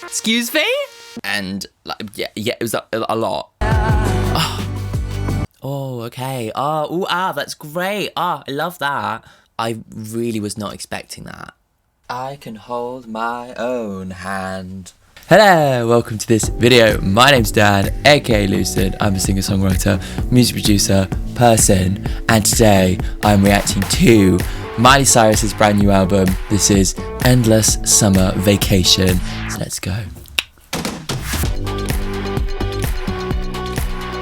Excuse me? And like, yeah, it was a lot. Oh, okay. That's great. I love that. I really was not expecting that. I can hold my own hand. Hello, welcome to this video. My name's Dan, aka Lucid. I'm a singer-songwriter, music producer, person, and today I'm reacting to Miley Cyrus's brand new album. This is Endless Summer Vacation. So let's go.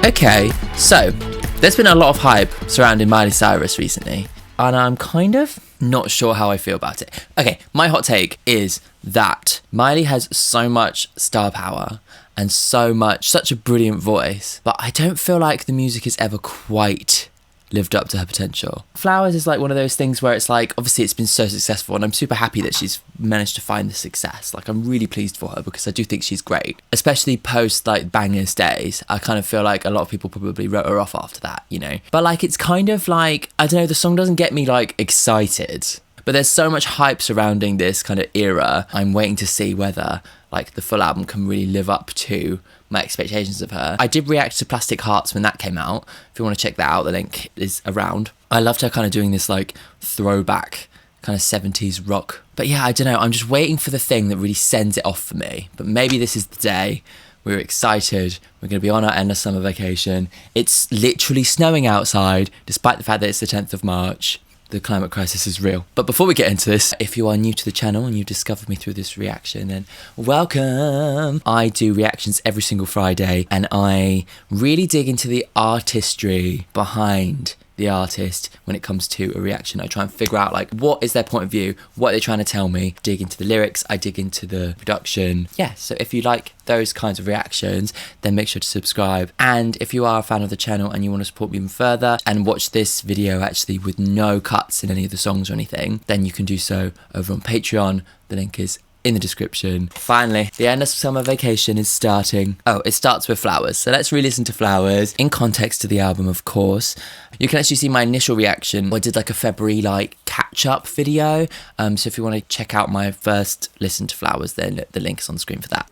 Okay, so there's been a lot of hype surrounding Miley Cyrus recently, and I'm kind of not sure how I feel about it. Okay, my hot take is that Miley has so much star power and such a brilliant voice, but I don't feel like the music has ever quite lived up to her potential. Flowers is like one of those things where it's like, obviously it's been so successful and I'm super happy that she's managed to find the success. Like, I'm really pleased for her because I do think she's great, especially post like Bangers days. I kind of feel like a lot of people probably wrote her off after that, you know, but like, it's kind of like, I don't know, the song doesn't get me like excited, but there's so much hype surrounding this kind of era. I'm waiting to see whether like the full album can really live up to my expectations of her. I did react to Plastic Hearts when that came out. If you want to check that out, the link is around. I loved her kind of doing this like throwback kind of 70s rock. But yeah, I don't know, I'm just waiting for the thing that really sends it off for me. But maybe this is the day. We're excited. We're going to be on our endless summer vacation. It's literally snowing outside, despite the fact that it's the 10th of March. The climate crisis is real. But before we get into this, if you are new to the channel and you've discovered me through this reaction, then welcome. I do reactions every single Friday and I really dig into the artistry behind the artist when it comes to a reaction. I try and figure out like, what is their point of view? What are they trying to tell me? Dig into the lyrics, I dig into the production. Yeah, so if you like those kinds of reactions, then make sure to subscribe. And if you are a fan of the channel and you want to support me even further and watch this video actually with no cuts in any of the songs or anything, then you can do so over on Patreon. The link is in the description. Finally, the endless summer vacation is starting. Oh, it starts with Flowers. So let's re-listen to Flowers in context to the album, of course. You can actually see my initial reaction. I did like a February like catch-up video. So if you want to check out my first listen to Flowers, then the link is on the screen for that.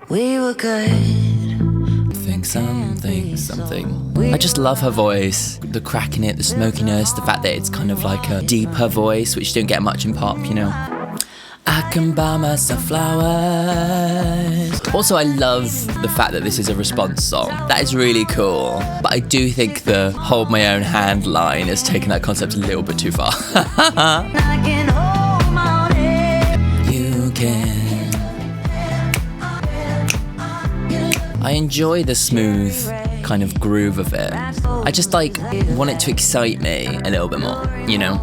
We were good. Something. I just love her voice. The crack in it, the smokiness, the fact that it's kind of like a deeper voice, which you don't get much in pop, you know. I can buy myself flowers. Also, I love the fact that this is a response song. That is really cool. But I do think the hold my own hand line has taken that concept a little bit too far. You can. I enjoy the smooth kind of groove of it. I just like want it to excite me a little bit more, you know?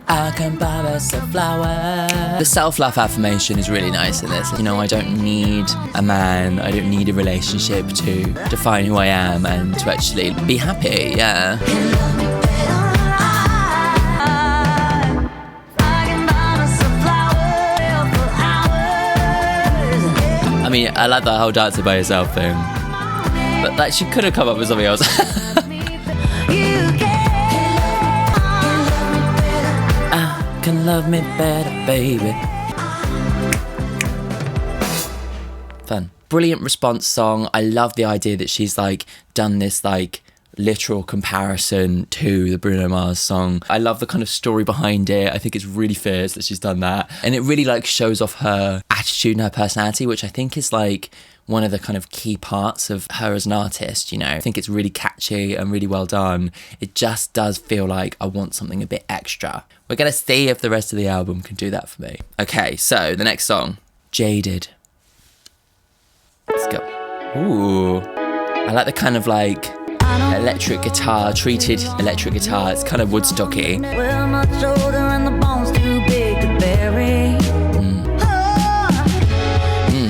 I can buy myself flowers. The self-love affirmation is really nice in this. You know, I don't need a man, I don't need a relationship to define who I am and to actually be happy, yeah. I mean, I like the whole dancing by yourself thing, but like, she could have come up with something else. Can love me better, baby. Fun. Brilliant response song. I love the idea that she's like done this like literal comparison to the Bruno Mars song. I love the kind of story behind it. I think it's really fierce that she's done that. And it really like shows off her attitude and her personality, which I think is like one of the kind of key parts of her as an artist, you know. I think it's really catchy and really well done. It just does feel like I want something a bit extra. We're gonna see if the rest of the album can do that for me. Okay, so the next song, Jaded. Let's go. Ooh. I like the kind of like electric guitar, treated electric guitar. It's kind of Woodstocky.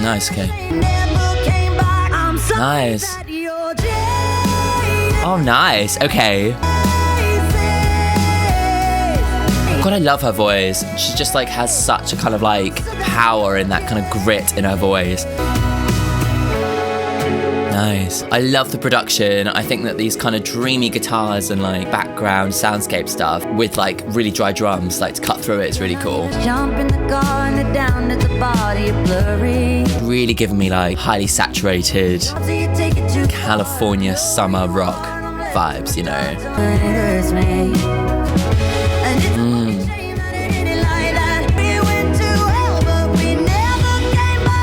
Nice, okay. Nice. Oh, nice. Okay. God, I love her voice. She just like has such a kind of like power in that kind of grit in her voice. Nice. I love the production. I think that these kind of dreamy guitars and like background soundscape stuff with like really dry drums, like to cut through it, is really cool. Jump in the car and down at the body blurry. Really giving me like highly saturated California summer rock vibes, you know.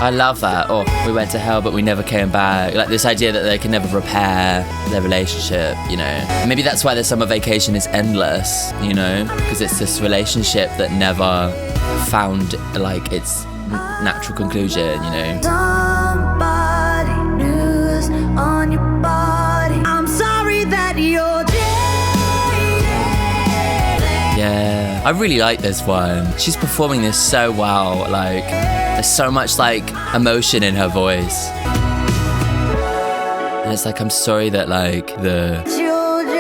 I love that. Oh, we went to hell, but we never came back. Like this idea that they can never repair their relationship, you know. Maybe that's why the summer vacation is endless, you know, because it's this relationship that never found like its natural conclusion, you know. Somebody news on your body. I'm sorry that you're dead. Yeah, I really like this one. She's performing this so well. Like, there's so much like emotion in her voice. And it's like, I'm sorry that like the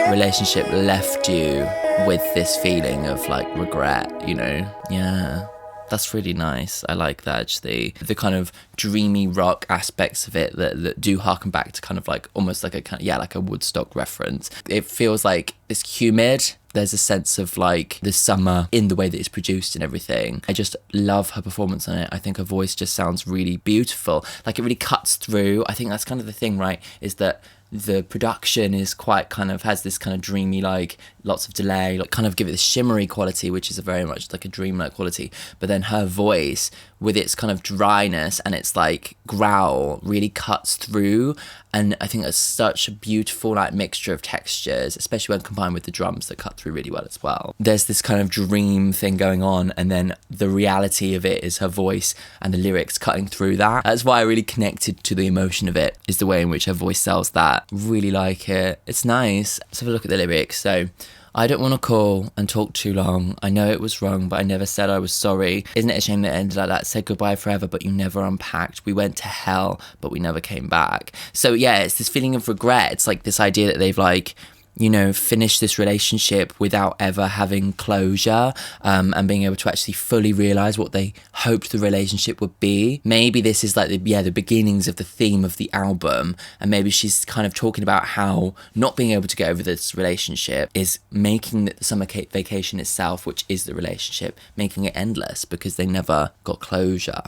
relationship left you with this feeling of like regret, you know? Yeah. That's really nice. I like that, actually. The kind of dreamy rock aspects of it that do harken back to kind of like almost like a kind of, yeah, like a Woodstock reference. It feels like it's humid. There's a sense of like the summer in the way that it's produced and everything. I just love her performance on it. I think her voice just sounds really beautiful. Like it really cuts through. I think that's kind of the thing, right? Is that the production is quite kind of has this kind of dreamy, like lots of delay, like kind of give it this shimmery quality, which is a very much like a dreamlike quality. But then her voice with its kind of dryness and its like growl really cuts through. And I think that's such a beautiful like mixture of textures, especially when combined with the drums that cut through really well as well. There's this kind of dream thing going on, and then the reality of it is her voice and the lyrics cutting through that. That's why I really connected to the emotion of it, is the way in which her voice sells that. Really like it. It's nice. Let's have a look at the lyrics. So, I don't want to call and talk too long. I know it was wrong, but I never said I was sorry. Isn't it a shame that it ended like that? Said goodbye forever, but you never unpacked. We went to hell, but we never came back. So yeah, it's this feeling of regret. It's like this idea that they've like, you know, finished this relationship without ever having closure, and being able to actually fully realize what they hoped the relationship would be. Maybe this is like the beginnings of the theme of the album, and maybe she's kind of talking about how not being able to get over this relationship is making the summer vacation itself, which is the relationship, making it endless because they never got closure.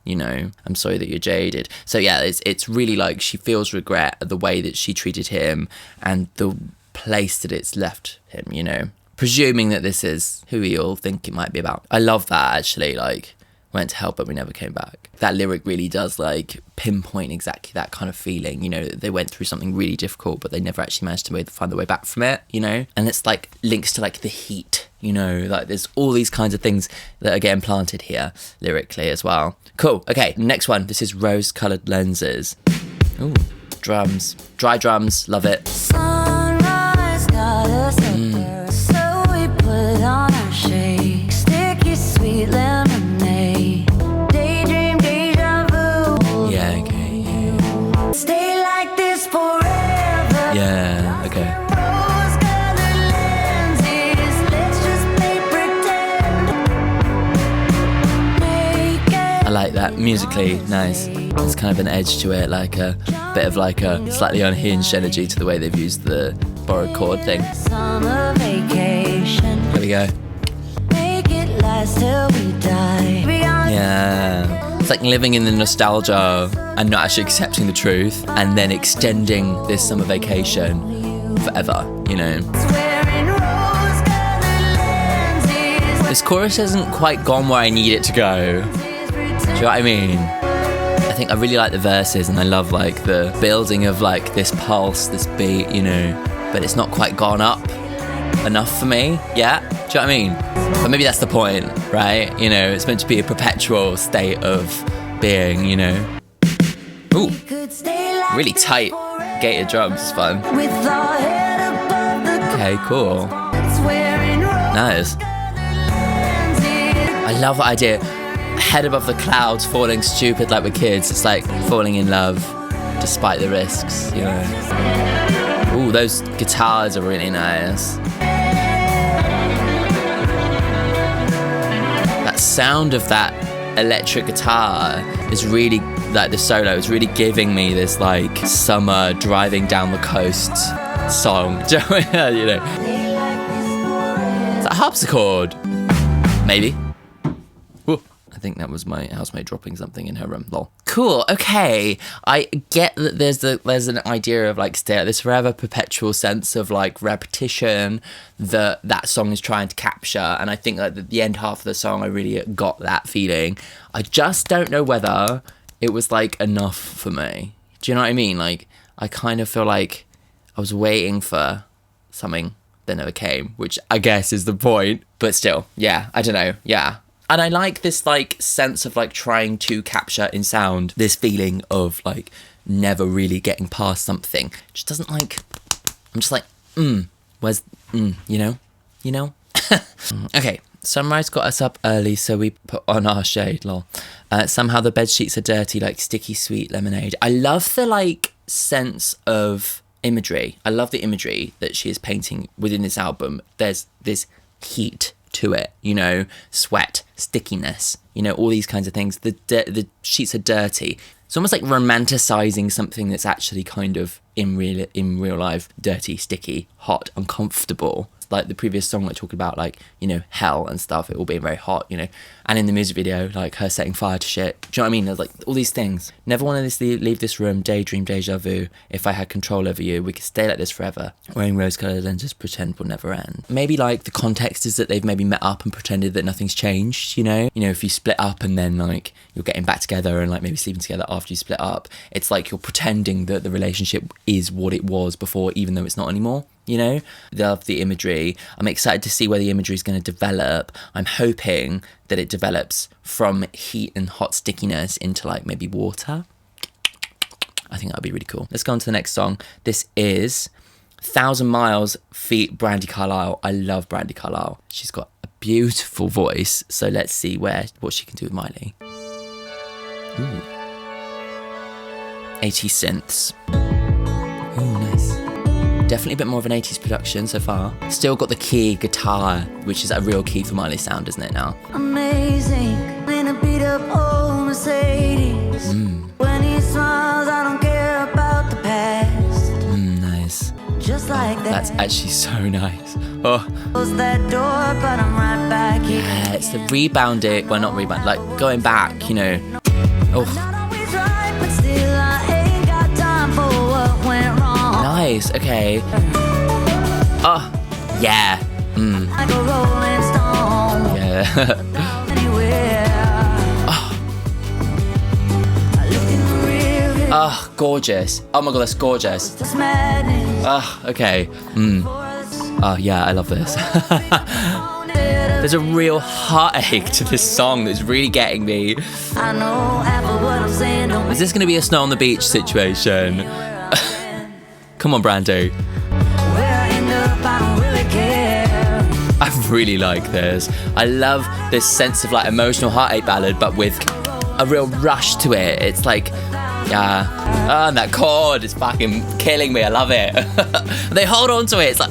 You know, I'm sorry that you're jaded. So yeah, it's really like she feels regret at the way that she treated him and the place that it's left him, you know, presuming that this is who we all think it might be about. I love that, actually, like went to hell but we never came back. That lyric really does like pinpoint exactly that kind of feeling, you know, that they went through something really difficult but they never actually managed to find their way back from it, you know. And it's like links to like the heat, you know, like there's all these kinds of things that are getting planted here lyrically as well. Cool. Okay, next one. This is Rose Colored Lenses. Ooh, drums, dry drums, love it. So we put on our shade, sticky sweet lemonade, daydream, deja vu. Yeah, okay, yeah. Stay like this forever. Yeah, okay. Rose-colored lenses, let's just play pretend. Naked. I like that. Musically, nice. There's kind of an edge to it, like a bit of like a slightly unhinged energy to the way they've used the borrowed chord thing. Summer vacation. There we go. Make it last till we die. Yeah. It's like living in the nostalgia and not actually accepting the truth, and then extending this summer vacation forever, you know. This chorus hasn't quite gone where I need it to go. Do you know what I mean? I think I really like the verses, and I love like the building of like this pulse, this beat, you know, but it's not quite gone up enough for me yet. Do you know what I mean? But maybe that's the point, right? You know, it's meant to be a perpetual state of being, you know. Ooh, really tight gated drums, it's fun. Okay, cool. Nice. I love that idea. Head above the clouds, falling stupid like we're kids. It's like falling in love despite the risks, you know. Ooh, those guitars are really nice. That sound of that electric guitar is really like the solo is really giving me this like summer driving down the coast song. You know, it's a harpsichord, maybe. Whoa. I think that was my housemate dropping something in her room. Lol. Cool. Okay. I get that there's an idea of like stay at this forever, perpetual sense of like repetition that song is trying to capture. And I think that the end half of the song, I really got that feeling. I just don't know whether it was like enough for me. Do you know what I mean? Like, I kind of feel like I was waiting for something that never came, which I guess is the point. But still, yeah, I don't know. Yeah. And I like this like sense of like trying to capture in sound this feeling of like never really getting past something. It just doesn't like, I'm just like, where's, you know? Okay, sunrise got us up early, so we put on our shade, lol. Somehow the bed sheets are dirty, like sticky sweet lemonade. I love the like sense of imagery. I love the imagery that she is painting within this album. There's this heat to it, you know, sweat, stickiness, you know, all these kinds of things. The sheets are dirty. It's almost like romanticizing something that's actually kind of in real life dirty, sticky, hot, uncomfortable. Like the previous song, like talking about like, you know, hell and stuff, it all being very hot, you know. And in the music video, like her setting fire to shit. Do you know what I mean? There's like all these things. Never wanted to leave this room, daydream, deja vu. If I had control over you, we could stay like this forever. Wearing rose-colored lenses, pretend will never end. Maybe like the context is that they've maybe met up and pretended that nothing's changed, you know? You know, if you split up and then like you're getting back together and like maybe sleeping together after you split up, it's like you're pretending that the relationship is what it was before, even though it's not anymore. You know, love the imagery. I'm excited to see where the imagery is going to develop. I'm hoping that it develops from heat and hot stickiness into like maybe water. I think that would be really cool. Let's go on to the next song. This is 1,000 Miles feat. Brandi Carlile. I love Brandi Carlile. She's got a beautiful voice. So let's see what she can do with Miley. Ooh. 80 synths. Ooh, nice. Definitely a bit more of an 80s production so far. Still got the key guitar, which is a real key for Miley's sound, isn't it now? Amazing, in a beat up old Mercedes. When he smiles, I don't care about the past. Nice. Just like that. That's actually so nice. Oh. Close that door, but I'm right back here. Yeah, it's the rebounding, well not rebound, like going back, you know. Oh. Not always right, but still I ain't got time for what went wrong. Nice, okay. Oh, yeah. Like a rolling stone. Yeah. Oh, gorgeous. Oh my god, that's gorgeous. Oh, okay. Oh, yeah, I love this. There's a real heartache to this song that's really getting me. I know half of what I'm saying. Is this going to be a Snow on the Beach situation? Come on, Brandi. I really like this. I love this sense of like emotional heartache ballad, but with a real rush to it. It's like, yeah. Oh, and that chord is fucking killing me. I love it. They hold on to it. It's like,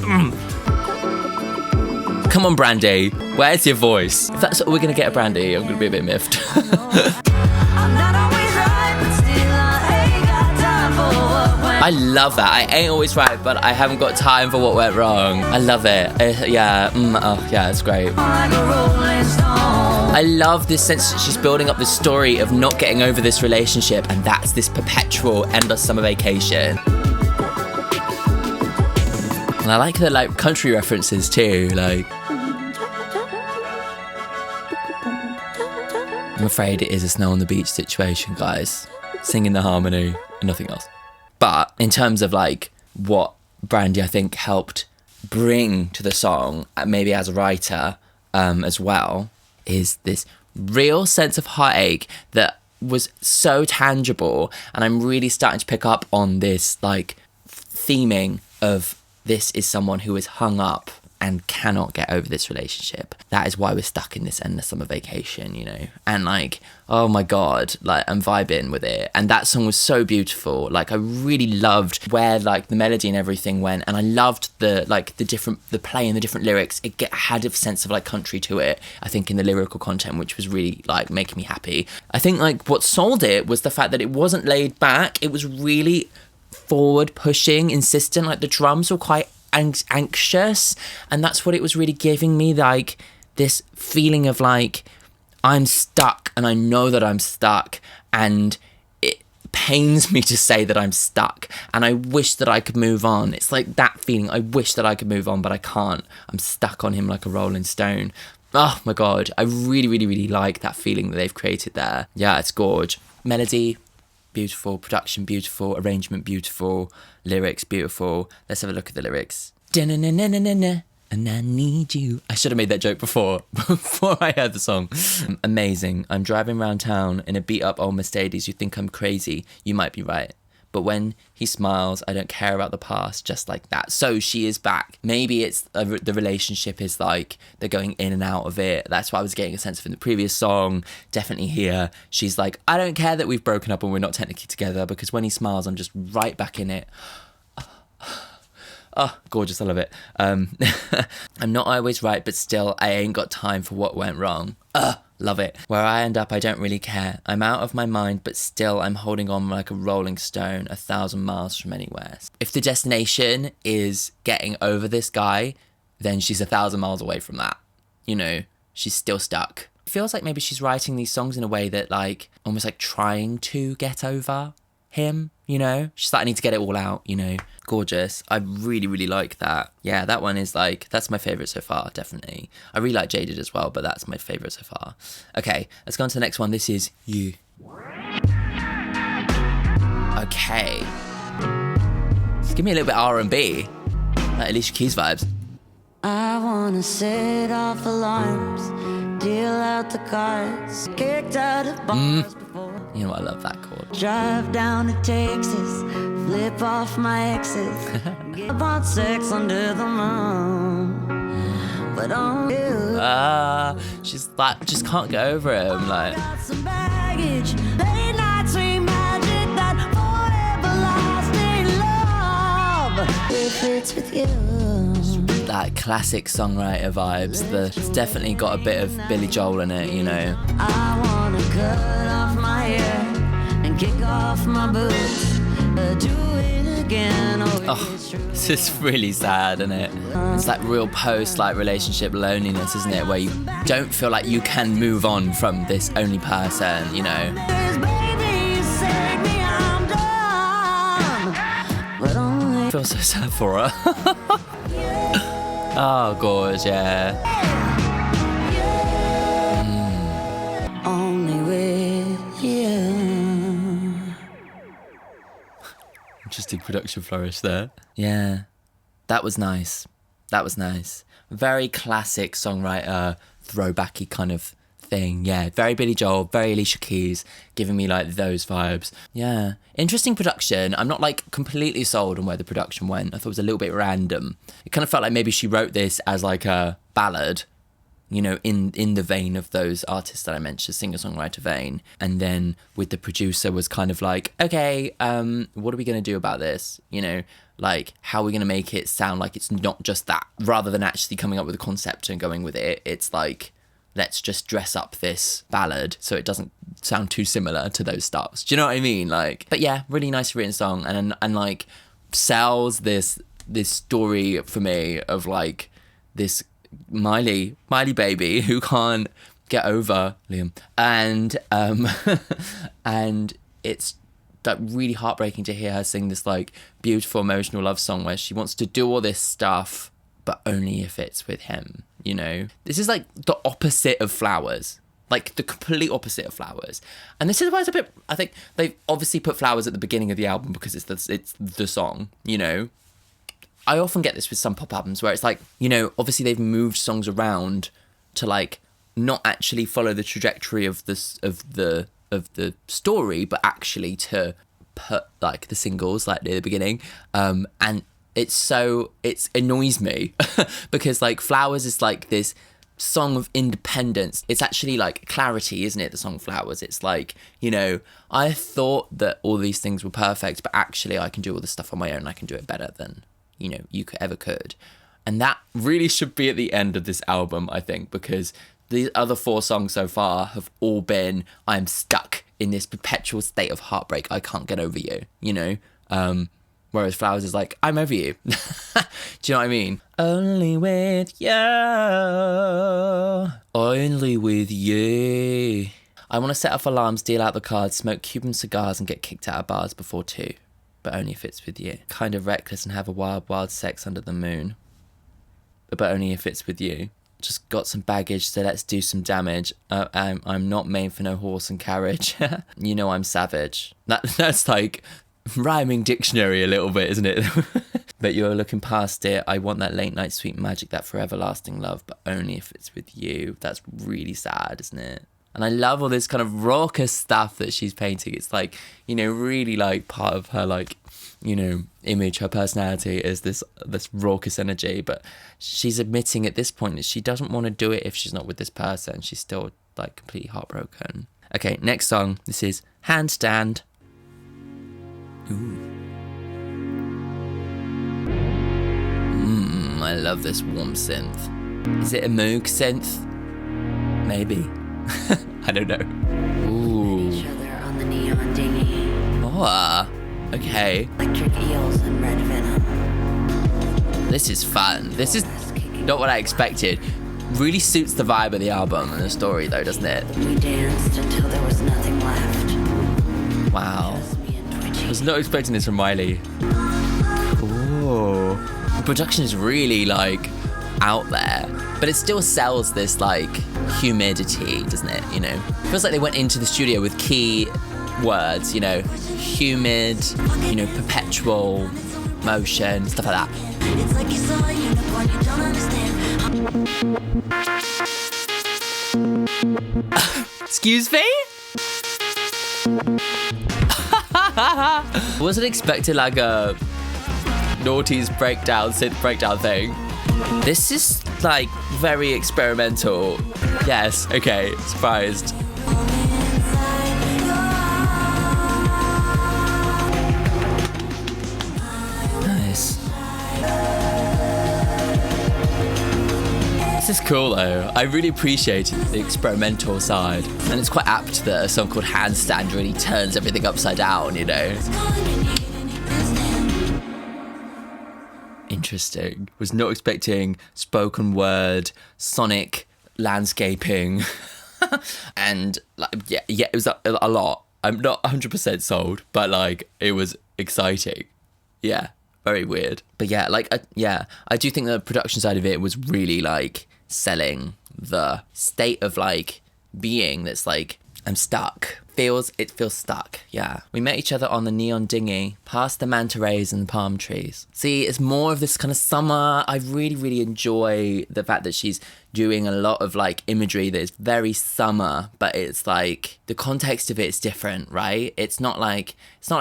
Come on, Brandi. Where's your voice? If that's what we're going to get at Brandi, I'm going to be a bit miffed. I love that. I ain't always right, but I haven't got time for what went wrong. I love it. Yeah. Oh, yeah, it's great. I love this sense that she's building up this story of not getting over this relationship, and that's this perpetual, endless summer vacation. And I like the like country references too. Like, I'm afraid it is a Snow on the Beach situation, guys. Singing the harmony and nothing else. But in terms of like what Brandi, I think, helped bring to the song, maybe as a writer as well, is this real sense of heartache that was so tangible. And I'm really starting to pick up on this like theming of this is someone who is hung up and cannot get over this relationship. That is why we're stuck in this endless summer vacation, you know? And like, oh my God, like I'm vibing with it. And that song was so beautiful. Like I really loved where like the melody and everything went. And I loved the play and the different lyrics. It had a sense of like country to it, I think, in the lyrical content, which was really like making me happy. I think like what sold it was the fact that it wasn't laid back. It was really forward pushing, insistent. Like the drums were quite anxious, and that's what it was really giving me, like this feeling of like I'm stuck and I know that I'm stuck and it pains me to say that I'm stuck and I wish that I could move on. It's like that feeling, I wish that I could move on but I can't. I'm stuck on him like a rolling stone. Oh my God, I really, really, really like that feeling that they've created there. Yeah, it's gorge. Melody, beautiful. Production, beautiful. Arrangement, beautiful. Lyrics, beautiful. Let's have a look at the lyrics. Da-na-na-na-na-na, and I need you. I should have made that joke before I heard the song. Amazing. I'm driving around town in a beat up old Mercedes. You think I'm crazy. You might be right. But when he smiles, I don't care about the past, just like that. So she is back. Maybe it's the relationship is like they're going in and out of it. That's what I was getting a sense of in the previous song. Definitely here. She's like, I don't care that we've broken up and we're not technically together because when he smiles, I'm just right back in it. Oh, gorgeous. I love it. I'm not always right, but still, I ain't got time for what went wrong. Love it. Where I end up, I don't really care. I'm out of my mind, but still, I'm holding on like a rolling stone 1,000 miles from anywhere. If the destination is getting over this guy, then she's 1,000 miles away from that. You know, she's still stuck. It feels like maybe she's writing these songs in a way that like, almost like trying to get over him, you know? She's like, I need to get it all out, you know? Gorgeous. I really, really like that. Yeah, that one is like, that's my favourite so far, definitely. I really like Jaded as well, but that's my favourite so far. Okay, let's go on to the next one. This is You. Okay. Just give me a little bit R&B. Like Alicia Keys vibes. I wanna set off alarms, deal out the cards, kicked out of bars before. You know what, I love that chord. Drive down to Texas, flip off my exes, get about sex under the moon. But on you, she's like, just can't get over him. Like, got some baggage, late nights we magic, that forever lasting love. If it's with you. that classic songwriter vibes. It's definitely got a bit of Billy Joel in it, you know. I wanna cut off my hair and kick off my boots, do it again. This is really sad, isn't it? It's that real post-like relationship loneliness, isn't it? Where you don't feel like you can move on from this only person, you know. I feel so sad for her. Oh, gorge, yeah. Only with you. Interesting production flourish there. Yeah, that was nice. That was nice. Very classic songwriter, throwbacky kind of thing. Yeah, very Billy Joel, very Alicia Keys, giving me like those vibes. Yeah, interesting production. I'm not like completely sold on where the production went. I thought it was a little bit random. It kind of felt like maybe she wrote this as like a ballad, you know, in the vein of those artists that I mentioned, singer-songwriter vein. And then with the producer was kind of like, okay, what are we going to do about this? You know, like, how are we going to make it sound like it's not just that? Rather than actually coming up with a concept and going with it, it's like, let's just dress up this ballad so it doesn't sound too similar to those stuffs. Do you know what I mean? Like, but yeah, really nice written song, and like sells this story for me of like this Miley baby who can't get over Liam, and and it's like really heartbreaking to hear her sing this like beautiful emotional love song where she wants to do all this stuff but only if it's with him, you know? This is like the opposite of Flowers. Like the complete opposite of Flowers. And this is why it's a bit, I think they've obviously put Flowers at the beginning of the album because it's the song, you know? I often get this with some pop albums where it's like, you know, obviously they've moved songs around to like not actually follow the trajectory of the story, but actually to put like the singles like near the beginning. And it annoys me because like Flowers is like this song of independence. It's actually like clarity, isn't it? The song Flowers. It's like, you know, I thought that all these things were perfect, but actually I can do all this stuff on my own. I can do it better than, you know, you ever could. And that really should be at the end of this album, I think, because the other 4 songs so far have all been, I'm stuck in this perpetual state of heartbreak. I can't get over you, you know? Whereas Flowers is like, I'm over you. Do you know what I mean? Only with you. Only with you. I want to set off alarms, deal out the cards, smoke Cuban cigars and get kicked out of bars before 2. But only if it's with you. Kind of reckless and have a wild, wild sex under the moon. But only if it's with you. Just got some baggage, so let's do some damage. I'm not made for no horse and carriage. You know I'm savage. That's like rhyming dictionary a little bit, isn't it? But you're looking past it. I want that late night sweet magic, that forever lasting love, but only if it's with you. That's really sad, isn't it? And I love all this kind of raucous stuff that she's painting. It's like, you know, really like part of her, like, you know, image, her personality is this raucous energy. But she's admitting at this point that she doesn't want to do it if she's not with this person. She's still like completely heartbroken. Okay, next song. This is Handstand. Ooh. I love this warm synth. Is it a Moog synth? Maybe. I don't know. Ooh. Each other on the neon dinghy. Oh, okay. Electric eels and red venom. This is fun. This is not what I expected. Really suits the vibe of the album and the story though, doesn't it? We danced until there was nothing left. Wow. I was not expecting this from Miley. Ooh. The production is really like out there, but it still sells this like humidity, doesn't it? You know, feels like they went into the studio with key words, you know, humid, you know, perpetual motion, stuff like that. It's like you saw a unicorn, you don't understand. Excuse me? Wasn't expecting like a noughties breakdown, synth breakdown thing. This is like very experimental. Yes, okay, surprised. Nice. This is cool though. I really appreciated the experimental side. And it's quite apt that a song called Handstand really turns everything upside down, you know? Interesting. Was not expecting spoken word, sonic landscaping. And like, yeah, it was a lot. I'm not 100% sold, but like it was exciting. Yeah, very weird. But yeah, like I do think the production side of it was really like selling the state of like being that's like I'm stuck. It feels stuck, yeah. We met each other on the neon dinghy, past the manta rays and the palm trees. See, it's more of this kind of summer. I really, really enjoy the fact that she's doing a lot of like imagery that is very summer, but it's like the context of it is different, right? It's not like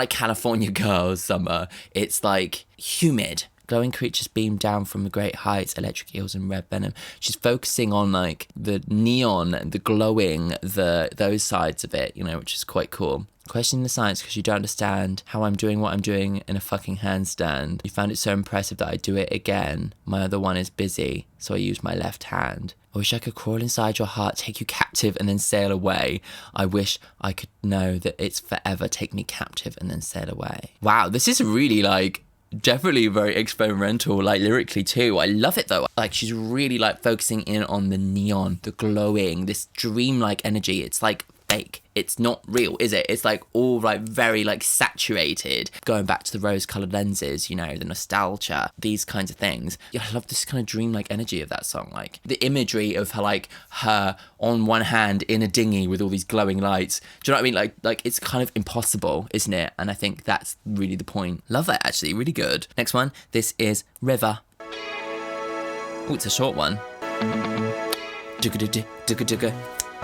California Girls summer. It's like humid. Glowing creatures beam down from the great heights, electric eels and red venom. She's focusing on like the neon, the glowing, those sides of it, you know, which is quite cool. Questioning the science because you don't understand how I'm doing what I'm doing in a fucking handstand. You found it so impressive that I do it again. My other one is busy, so I use my left hand. I wish I could crawl inside your heart, take you captive and then sail away. I wish I could know that it's forever, take me captive and then sail away. Wow, this is really like definitely very experimental, like lyrically too. I love it though. Like she's really like focusing in on the neon, the glowing, this dreamlike energy. It's like fake. It's not real, is it? It's like all like very like saturated. Going back to the rose-colored lenses, you know, the nostalgia, these kinds of things. Yeah, I love this kind of dreamlike energy of that song. Like the imagery of her on one hand in a dinghy with all these glowing lights. Do you know what I mean? Like it's kind of impossible, isn't it? And I think that's really the point. Love that actually, really good. Next one, this is River. Oh, it's a short one.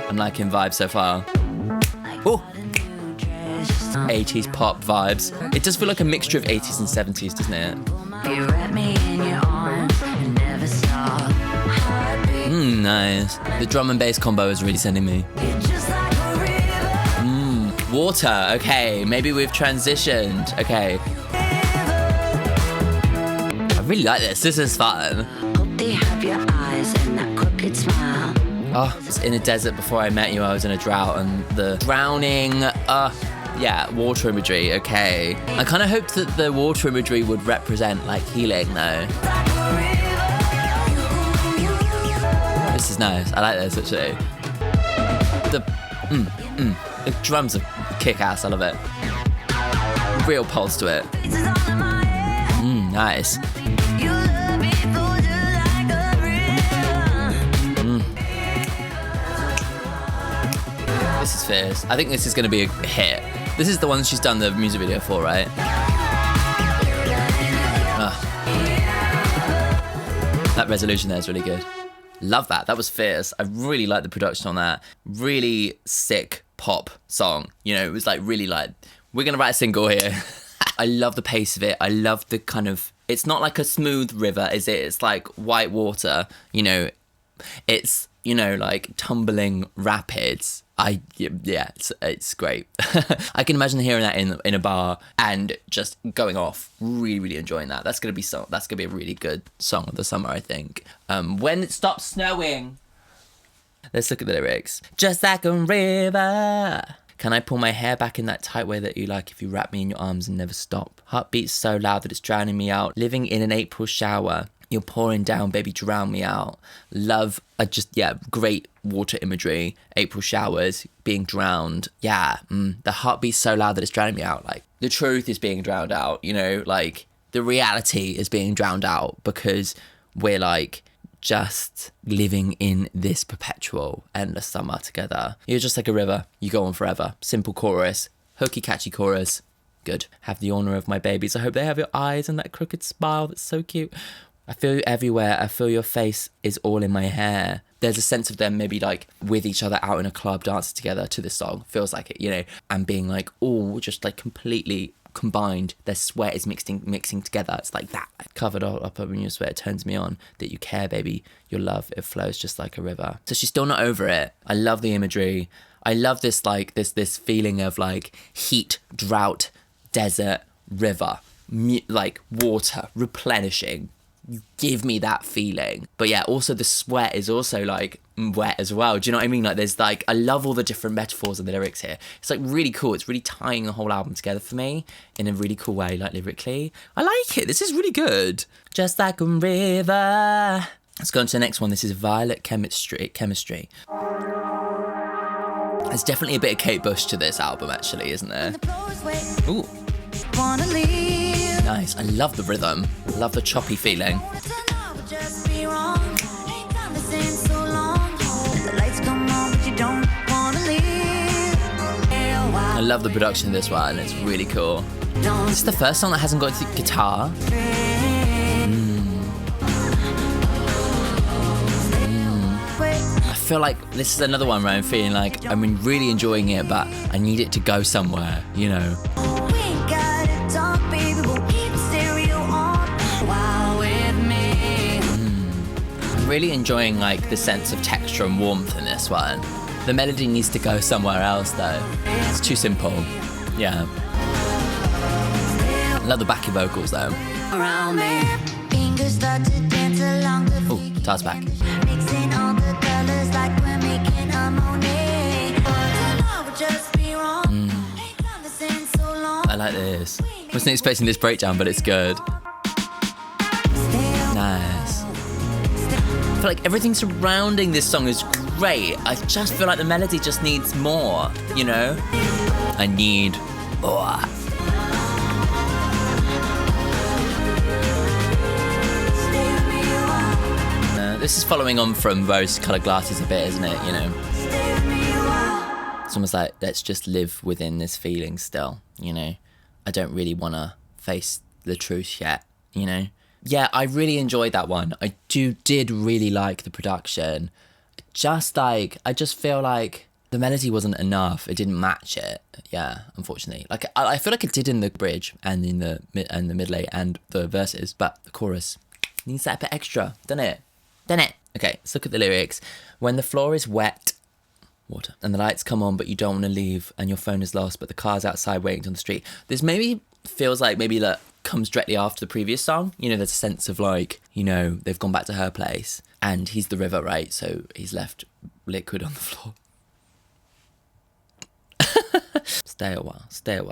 I'm liking vibes so far. Oh, 80s pop vibes. It does feel like a mixture of 80s and 70s, doesn't it? You wrap me in your arms and never stop. Heartbeat. Nice. The drum and bass combo is really sending me. You're just like a river. Water. Okay, maybe we've transitioned. Okay. I really like this. This is fun. Hope they have your eyes and that crooked smile. Oh, I was in a desert before I met you. I was in a drought and the drowning. Yeah, water imagery. Okay. I kind of hoped that the water imagery would represent like healing though. This is nice. I like this actually. The drums are kick-ass. I love it. Real pulse to it. Nice. This is fierce. I think this is going to be a hit. This is the one she's done the music video for, right? That resolution there is really good. Love that. That was fierce. I really like the production on that. Really sick pop song. You know, it was like really like, we're going to write a single here. I love the pace of it. I love the kind of, it's not like a smooth river, is it? It's like white water, you know. It's, you know, like tumbling rapids. It's great. I can imagine hearing that in a bar and just going off, really enjoying that. That's gonna be a really good song of the summer, I think. When it stops snowing. Let's look at the lyrics. Just like a river. Can I pull my hair back in that tight way that you like if you wrap me in your arms and never stop? Heartbeats so loud that it's drowning me out. Living in an April shower. You're pouring down, baby, drown me out. Love, great water imagery. April showers, being drowned. Yeah, the heartbeat's so loud that it's drowning me out. Like, the truth is being drowned out, you know? Like, the reality is being drowned out because we're, like, just living in this perpetual, endless summer together. You're just like a river. You go on forever. Simple chorus. Hooky, catchy chorus. Good. Have the honour of my babies. I hope they have your eyes and that crooked smile that's so cute. I feel you everywhere. I feel your face is all in my hair. There's a sense of them maybe like with each other out in a club dancing together to this song. Feels like it, you know, and being like, oh, just like completely combined. Their sweat is mixing together. It's like that. Covered all up in your sweat. It turns me on that you care, baby. Your love, it flows just like a river. So she's still not over it. I love the imagery. I love this like this feeling of like heat, drought, desert, river, like water replenishing. You give me that feeling. But yeah, also the sweat is also like wet as well. Do you know what I mean? Like there's like, I love all the different metaphors in the lyrics here. It's like really cool. It's really tying the whole album together for me in a really cool way, like lyrically. I like it. This is really good. Just like a river. Let's go on to the next one. This is Violet Chemistry. There's definitely a bit of Kate Bush to this album actually, isn't there? Ooh. Nice. I love the rhythm. I love the choppy feeling. I love the production of this one. It's really cool. This is the first song that hasn't got the guitar. I feel like this is another one where I'm feeling like I'm really enjoying it, but I need it to go somewhere, you know. Really enjoying like the sense of texture and warmth in this one. The melody needs to go somewhere else though. It's too simple. Yeah. I love the backing vocals though. Oh, guitar's back. I like this. Wasn't expecting this breakdown, but it's good. Nice. I feel like everything surrounding this song is great. I just feel like the melody just needs more, you know? I need more. This is following on from Rose-Coloured Glasses a bit, isn't it? You know? It's almost like, let's just live within this feeling still, you know? I don't really want to face the truth yet, you know? Yeah, I really enjoyed that one. I did really like the production. I just feel like The melody wasn't enough. It didn't match it. Yeah, unfortunately. Like I feel like it did in the bridge and in the middle eight and the verses, but the chorus needs that bit extra, doesn't it? Okay, let's look at the lyrics. When the floor is wet, water, and the lights come on, but you don't want to leave, and your phone is lost, but the car's outside waiting on the street. This maybe feels like that comes directly after the previous song. You know, there's a sense of like, you know, they've gone back to her place, and he's the river, right? So he's left liquid on the floor. Stay a while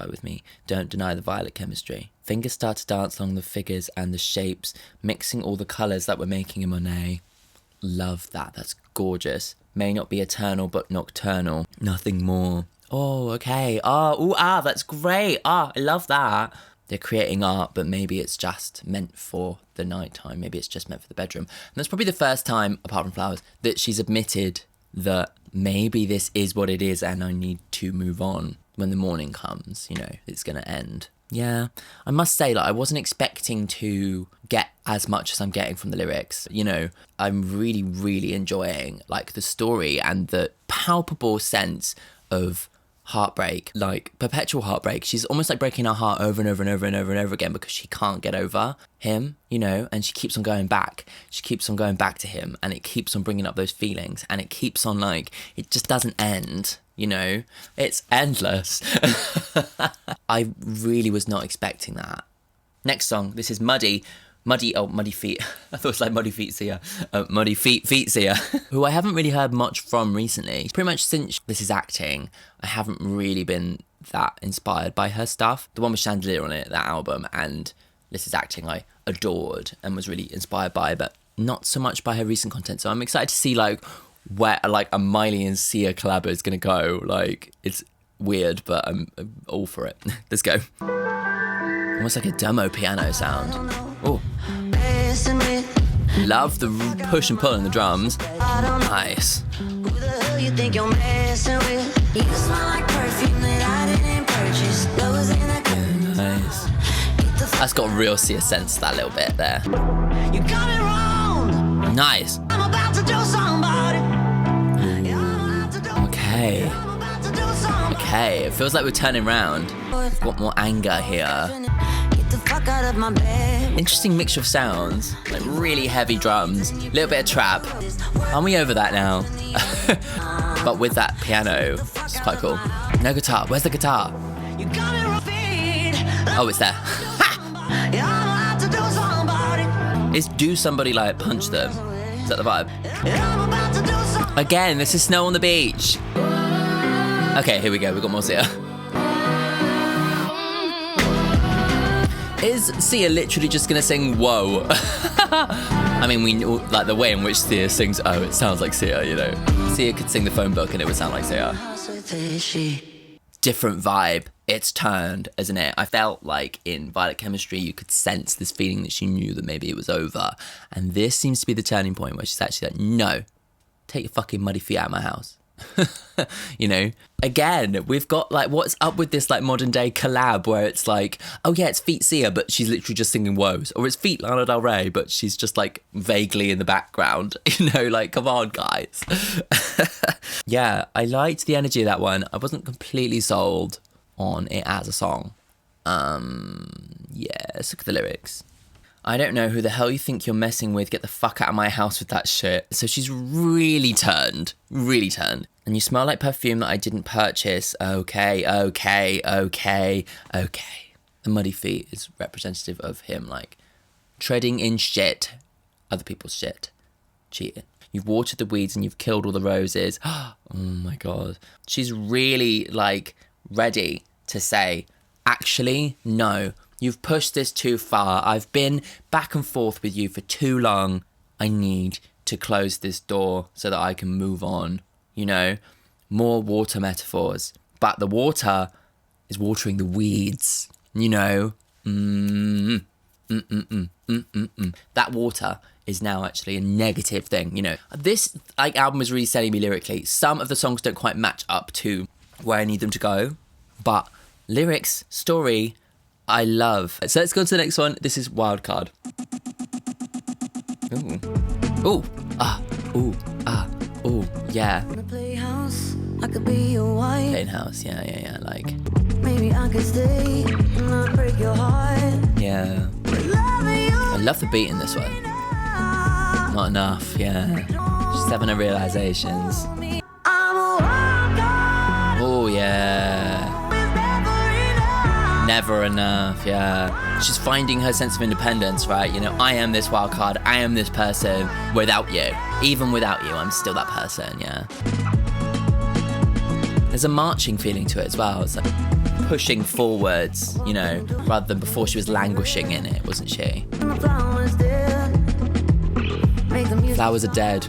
with me. Don't deny the violet chemistry. Fingers start to dance along the figures and the shapes, mixing all the colours that we're making in Monet. Love that. That's gorgeous. May not be eternal, but nocturnal. Nothing more. Oh, okay. That's great. I love that. They're creating art, but maybe it's just meant for the nighttime. Maybe it's just meant for the bedroom. And that's probably the first time, apart from Flowers, that she's admitted that maybe this is what it is and I need to move on. When the morning comes, you know, it's going to end. Yeah, I must say, like, I wasn't expecting to get as much as I'm getting from the lyrics. You know, I'm really, really enjoying, like, the story and the palpable sense of heartbreak, like perpetual heartbreak. She's almost like breaking her heart over and over and over and over and over again because she can't get over him, you know, and she keeps on going back. She keeps on going back to him, and it keeps on bringing up those feelings, and it keeps on, like, it just doesn't end. You know, it's endless. I really was not expecting that. Next song, this is Muddy Feet. I thought it was like Muddy Feet Sia. Muddy Feet Sia, who I haven't really heard much from recently. Pretty much since This Is Acting, I haven't really been that inspired by her stuff. The one with Chandelier on it, that album, and This Is Acting, I adored and was really inspired by, but not so much by her recent content. So I'm excited to see, like, where, like, a Miley and Sia collab is going to go. Like, it's weird, but I'm all for it. Let's go. Almost like a demo piano sound. Oh. Love the push and pull in the drums. Nice. Nice. That's got real Sia sense, that little bit there. You got it wrong. Nice. I'm about to do somebody. Okay, it feels like we're turning around. Got more anger here. Interesting mixture of sounds, like really heavy drums, a little bit of trap. Aren't we over that now? But with that piano, it's quite cool. No guitar. Where's the guitar? Oh, it's there. Is do somebody like punch them? Is that the vibe? Again, this is Snow on the Beach. Okay, here we go. We've got more Sia. Is Sia literally just gonna sing "Whoa"? I mean, we know, like, the way in which Sia sings "Oh," it sounds like Sia, you know. Sia could sing The Phone Book and it would sound like Sia. Different vibe. It's turned, isn't it? I felt like in Violet Chemistry you could sense this feeling that she knew that maybe it was over. And this seems to be the turning point where she's actually like, no, take your fucking muddy feet out of my house. You know, again, we've got, like, what's up with this, like, modern day collab where it's like, oh yeah, it's feet Sia, but she's literally just singing woes, or it's feet Lana Del Rey, but she's just, like, vaguely in the background. You know, like, come on, guys. Yeah, I liked the energy of that one. I wasn't completely sold on it as a song. Yeah, let's look at the lyrics. I don't know who the hell you think you're messing with. Get the fuck out of my house with that shit. So she's really turned. And you smell like perfume that I didn't purchase. Okay. The muddy feet is representative of him, like, treading in shit. Other people's shit. Cheating. You've watered the weeds and you've killed all the roses. Oh my God. She's really, like, ready to say, actually, no. You've pushed this too far. I've been back and forth with you for too long. I need to close this door so that I can move on. You know, more water metaphors. But the water is watering the weeds. You know, that water is now actually a negative thing. You know, this, like, album is really selling me lyrically. Some of the songs don't quite match up to where I need them to go, but lyrics, story, I love. So let's go to the next one. This is Wildcard. Ooh. Ooh. Ah. Ooh. Ah. Ooh. Yeah. I could be your wife. Playing house, yeah, like. Maybe I could stay and not break your heart. Yeah. I love the beat in this one. Not enough, yeah. She's having her realizations. Oh, yeah. Never enough, yeah. She's finding her sense of independence, right? You know, I am this wild card. I am this person without you. Even without you, I'm still that person, yeah. There's a marching feeling to it as well. It's like pushing forwards, you know, rather than before she was languishing in it, wasn't she? Flowers are dead.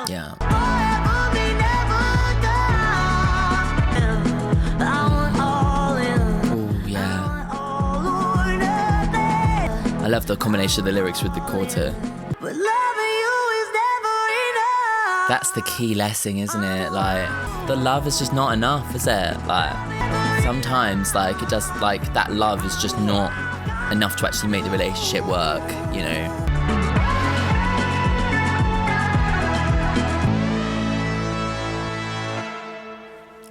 Yeah. Oh, yeah. I love the combination of the lyrics with the quarter. That's the key lesson, isn't it? Like, the love is just not enough, is it? Like, sometimes, like, it does, like, that love is just not enough to actually make the relationship work, you know?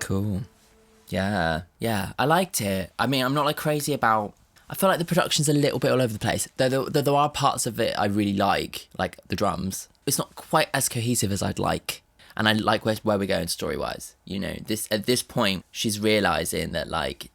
Cool. Yeah, I liked it. I mean, I'm not, like, crazy about... I feel like the production's a little bit all over the place. Though there are parts of it I really like the drums. It's not quite as cohesive as I'd like. And I like where we're going story-wise. You know, at this point, she's realising that, like,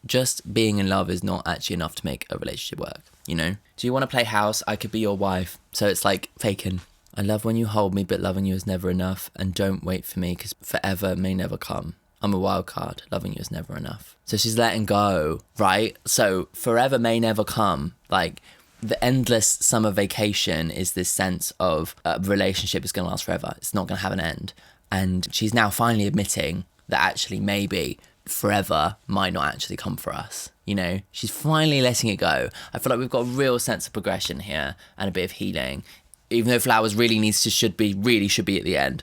just being in love is not actually enough to make a relationship work, you know? Do you want to play house? I could be your wife. So it's like faking. I love when you hold me, but loving you is never enough. And don't wait for me, because forever may never come. I'm a wild card. Loving you is never enough. So she's letting go, right? So forever may never come. Like, the endless summer vacation is this sense of a relationship is going to last forever. It's not going to have an end. And she's now finally admitting that actually maybe forever might not actually come for us. You know, she's finally letting it go. I feel like we've got a real sense of progression here and a bit of healing. Even though Flowers really should be at the end.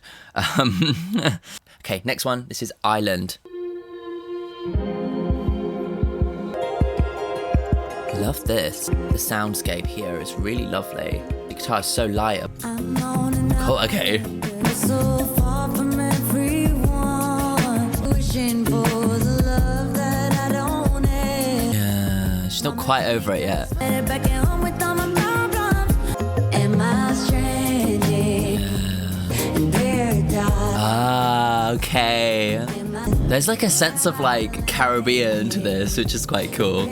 Okay, next one. This is Island. Love this. The soundscape here is really lovely. The guitar is so light. Cool, okay. So far from everyone, wishing for the love that I don't have. Yeah, she's not quite over it yet. Back at home with all my problems. Am I stranded in paradise? Ah, okay. There's like a sense of like Caribbean to this, which is quite cool.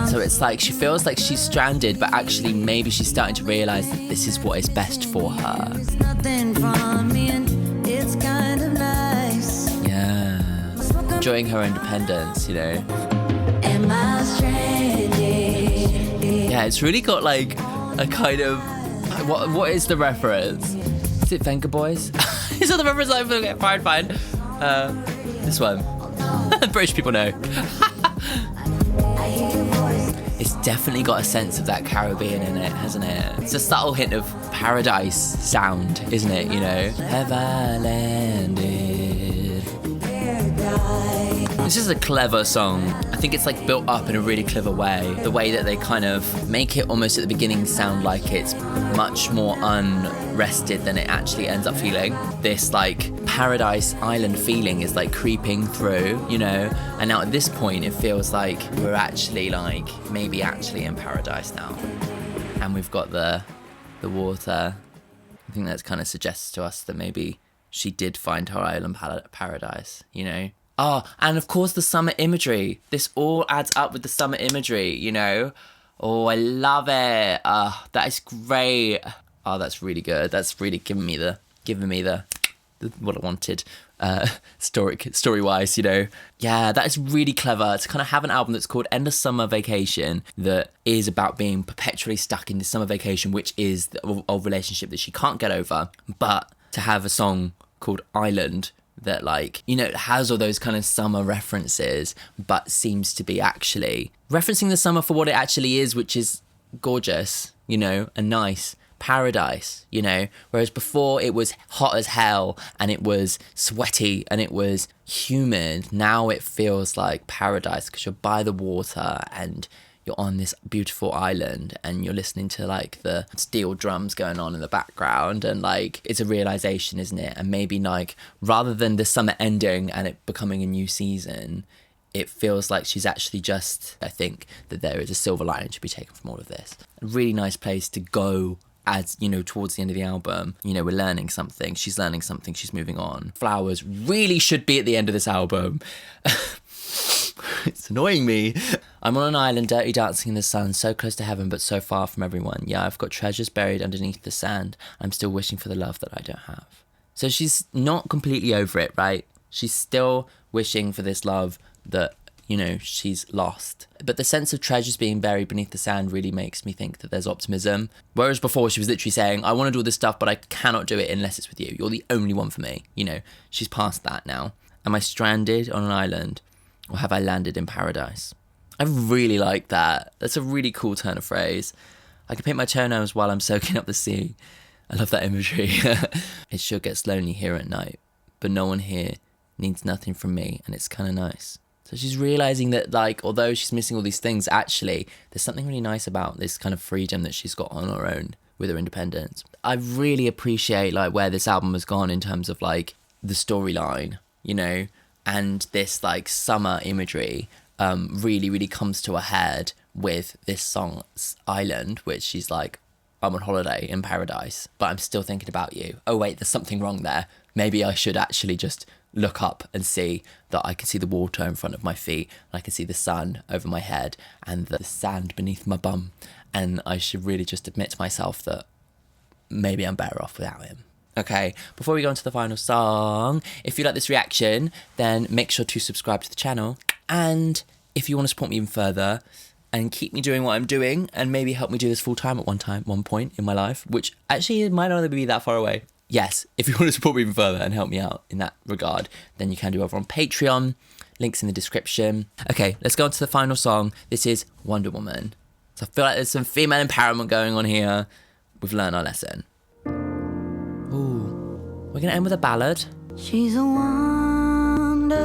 So it's like she feels like she's stranded, but actually maybe she's starting to realise that this is what is best for her. Nothing from me and it's kind of nice. Yeah. Enjoying her independence, you know. Am I stranded? Yeah, it's really got like a kind of... What is the reference? Is it Venga Boys? Is that the reference? Okay, fine. This one. British people know. It's definitely got a sense of that Caribbean in it, hasn't it? It's a subtle hint of paradise sound, isn't it, you know? Have I landed? This is a clever song. I think it's like built up in a really clever way. The way that they kind of make it almost at the beginning sound like it's much more unrested than it actually ends up feeling. This like paradise island feeling is like creeping through, you know? And now at this point it feels like we're actually like maybe actually in paradise now. And we've got the water. I think that kind of suggests to us that maybe she did find her island paradise, you know? Oh, and of course the summer imagery. This all adds up with the summer imagery, you know? Oh, I love it. That is great. Oh, that's really good. That's really giving me the what I wanted, story-wise, you know? Yeah, that is really clever to kind of have an album that's called Endless Summer Vacation that is about being perpetually stuck in this summer vacation, which is the old relationship that she can't get over, but to have a song called Island that, like, you know, has all those kind of summer references, but seems to be actually referencing the summer for what it actually is, which is gorgeous, you know, and nice. Paradise, you know, whereas before it was hot as hell and it was sweaty and it was humid. Now it feels like paradise because you're by the water and you're on this beautiful island and you're listening to like the steel drums going on in the background, and like it's a realization, isn't it? And maybe like rather than the summer ending and it becoming a new season, it feels like she's actually just, I think that there is a silver lining to be taken from all of this. A really nice place to go as, you know, towards the end of the album. You know, we're learning something, she's learning something, she's moving on. Flowers really should be at the end of this album. It's annoying me. I'm on an island, dirty dancing in the sun, so close to heaven but so far from everyone. Yeah, I've got treasures buried underneath the sand. I'm still wishing for the love that I don't have. So she's not completely over it, right? She's still wishing for this love that, you know, she's lost. But the sense of treasures being buried beneath the sand really makes me think that there's optimism. Whereas before she was literally saying, I want to do all this stuff, but I cannot do it unless it's with you. You're the only one for me. You know, she's past that now. Am I stranded on an island, or have I landed in paradise? I really like that. That's a really cool turn of phrase. I can paint my toenails while I'm soaking up the sea. I love that imagery. It sure gets lonely here at night, but no one here needs nothing from me, and it's kind of nice. So she's realizing that, like, although she's missing all these things, actually, there's something really nice about this kind of freedom that she's got on her own with her independence. I really appreciate, like, where this album has gone in terms of, like, the storyline, you know, and this, like, summer imagery really, really comes to a head with this song, Island, which she's like, I'm on holiday in paradise, but I'm still thinking about you. Oh, wait, there's something wrong there. Maybe I should actually just look up and see that I can see the water in front of my feet, and I can see the sun over my head and the sand beneath my bum, and I should really just admit to myself that maybe I'm better off without him. Okay, before we go on to the final song, if you like this reaction, then make sure to subscribe to the channel, and if you want to support me even further and keep me doing what I'm doing and maybe help me do this full time at one point in my life, which actually might not be that far away. Yes, if you want to support me even further and help me out in that regard, then you can do over on Patreon. Links in the description. Okay, let's go on to the final song. This is Wonder Woman. So I feel like there's some female empowerment going on here. We've learned our lesson. Ooh, we're going to end with a ballad. She's a Wonder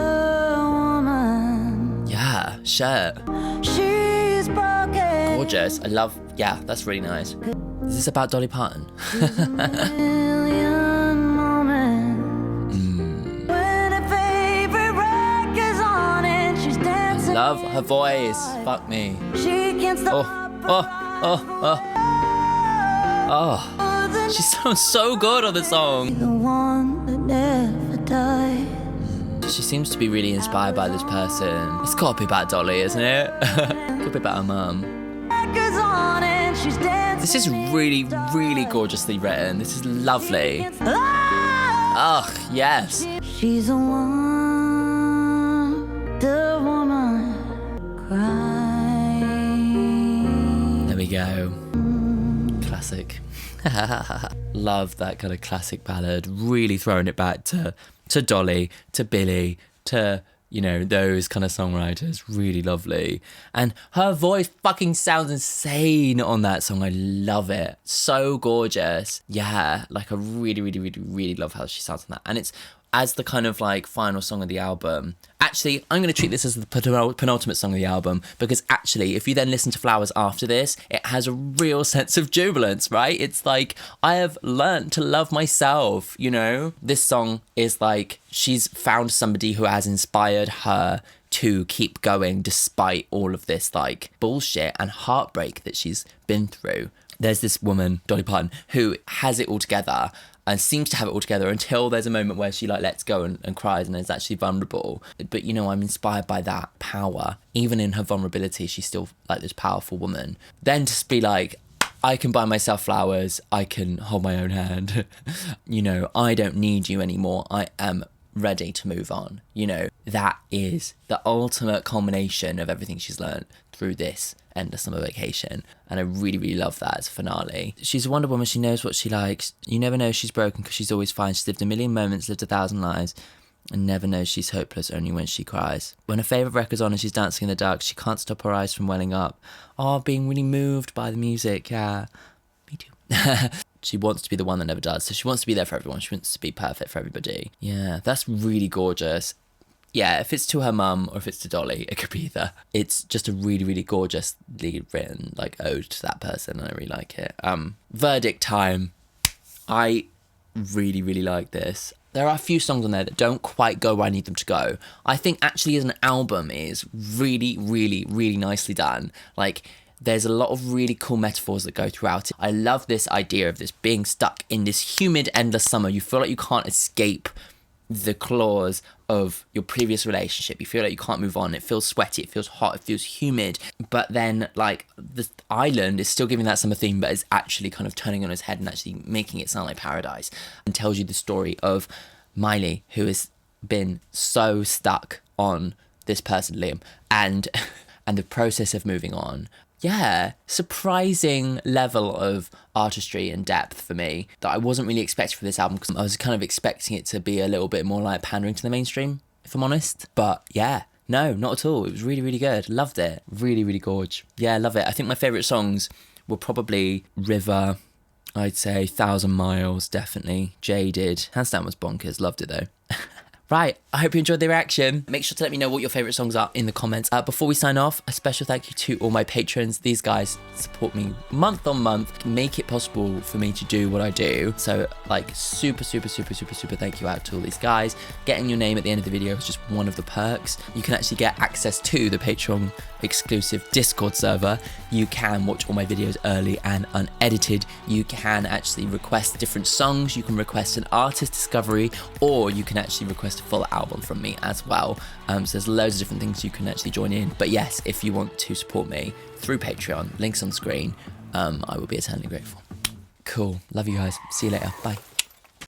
Woman. Yeah, sure. She's broken. Gorgeous. I love, yeah, that's really nice. Is this about Dolly Parton? Love her voice. Fuck me. Oh. She sounds so good on the song. The one that never died. She seems to be really inspired by this person. It's gotta be about Dolly, isn't it? Could be about her mum. This is really, really gorgeously written. This is lovely. Ugh, yes. She's a Wonder Woman. Crying. There we go. Classic. Love that kind of classic ballad. Really throwing it back to Dolly, to Billy, to, you know, those kind of songwriters. Really lovely. And her voice fucking sounds insane on that song. I love it. So gorgeous. Yeah, like I really, really, really, really love how she sounds on that. And it's as the kind of like final song of the album. Actually, I'm going to treat this as the penultimate song of the album, because actually, if you then listen to Flowers after this, it has a real sense of jubilance, right? It's like, I have learned to love myself, you know? This song is like, she's found somebody who has inspired her to keep going despite all of this like bullshit and heartbreak that she's been through. There's this woman, Dolly Parton, who has it all together and seems to have it all together until there's a moment where she like lets go and cries and is actually vulnerable. But, you know, I'm inspired by that power. Even in her vulnerability, she's still like this powerful woman. Then to be like, I can buy myself flowers, I can hold my own hand. You know, I don't need you anymore. I am ready to move on. You know, that is the ultimate culmination of everything she's learned through this endless summer vacation, and I really, really love that as a finale. She's a Wonder Woman. She knows what she likes. You never know she's broken because she's always fine. She's lived a million moments, lived 1,000 lives, and never knows she's hopeless only when she cries. When her favourite record's on and she's dancing in the dark, she can't stop her eyes from welling up. Oh, being really moved by the music. Yeah, me too. She wants to be the one that never does. So she wants to be there for everyone. She wants to be perfect for everybody. Yeah, that's really gorgeous. Yeah, if it's to her mum or if it's to Dolly, it could be either. It's just a really, really gorgeously written like ode to that person. I really like it. Verdict time. I really, really like this. There are a few songs on there that don't quite go where I need them to go. I think actually as an album it is really, really, really nicely done. Like, there's a lot of really cool metaphors that go throughout it. I love this idea of this being stuck in this humid, endless summer. You feel like you can't escape the claws of your previous relationship. You feel like you can't move on. It feels sweaty, it feels hot, it feels humid. But then, like, the island is still giving that summer theme, but is actually kind of turning on its head and actually making it sound like paradise. And tells you the story of Miley, who has been so stuck on this person, Liam, and the process of moving on. Yeah, surprising level of artistry and depth for me that I wasn't really expecting for this album, because I was kind of expecting it to be a little bit more like pandering to the mainstream, if I'm honest. But yeah, no, not at all. It was really, really good. Loved it. Really, really gorge. Yeah, love it. I think my favourite songs were probably River, I'd say 1,000 Miles, definitely. Jaded. Handstand was bonkers. Loved it though. Right, I hope you enjoyed the reaction. Make sure to let me know what your favourite songs are in the comments. Before we sign off, a special thank you to all my patrons. These guys support me month on month, make it possible for me to do what I do. So, like, super, super, super, super, super thank you out to all these guys. Getting your name at the end of the video is just one of the perks. You can actually get access to the Patreon exclusive Discord server. You can watch all my videos early and unedited. You can actually request different songs. You can request an artist discovery, or you can actually request a full album from me as well. So there's loads of different things you can actually join in. But yes, if you want to support me through Patreon, links on screen, I will be eternally grateful. Cool. Love you guys. See you later. Bye.